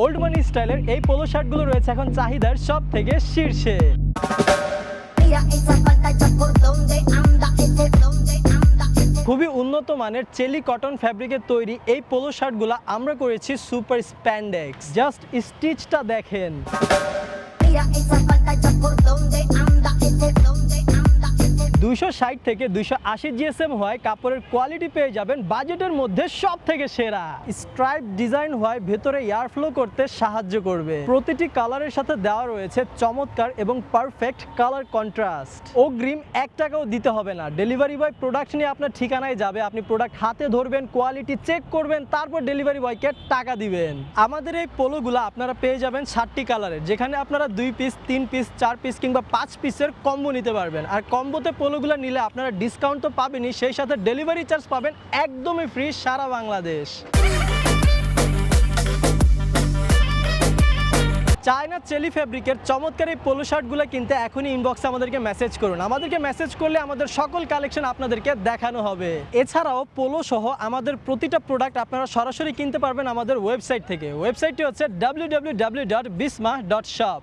Old মানি স্টাইলের এই polo শার্টগুলো রয়েছে এখন চাহিদার সব থেকে শীর্ষে। খুবই উন্নত মানের চেলি কটন ফ্যাব্রিকের তৈরি এই পোলো শার্টগুলো আমরা করেছি সুপার স্প্যান্ডেক্স। জাস্ট স্টিচটা দেখেন। 260 থেকে 280 জিএসএম হয় কাপড়ের কোয়ালিটি পেয়ে যাবেন বাজেটের মধ্যে সব থেকে সেরা। স্ট্রাইপ ডিজাইন হয় ভেতরে এয়ার ফ্লো করতে সাহায্য করবে। প্রতিটি কালারের সাথে দেওয়া রয়েছে চমৎকার এবং পারফেক্ট কালার কন্ট্রাস্ট। অগ্রিম 1 টাকাও দিতে হবে না। ডেলিভারি বয় প্রোডাক্ট নিয়ে আপনার ঠিকানায় যাবে, আপনি প্রোডাক্ট হাতে ধরবেন, কোয়ালিটি চেক করবেন, তারপর ডেলিভারি বয়কে টাকা দিবেন। আমাদের এই পোলোগুলো আপনারা পেয়ে যাবেন 7টি কালারের, যেখানে আপনারা 2 পিস, 3 পিস, 4 পিস কিংবা 5 পিসের কম্বো নিতে পারবেন। আর কম্বোতে পোলোগুলো নিলে আপনারা ডিসকাউন্ট তো পাবেনই, সেই সাথে ডেলিভারি চার্জ পাবেন একদমই ফ্রি সারা বাংলাদেশ। চায়না চেলি ফ্যাব্রিকের চমৎকার এই পোলো শার্টগুলো কিনতে এখনই ইনবক্সে আমাদেরকে মেসেজ করুন। আমাদেরকে মেসেজ করলে আমাদের সকল কালেকশন আপনাদেরকে দেখানো হবে। এছাড়াও পোলো সহ আমাদের প্রতিটা প্রোডাক্ট আপনারা সরাসরি কিনতে পারবেন আমাদের ওয়েবসাইট থেকে। ওয়েবসাইটটি হচ্ছে www.bisma.shop।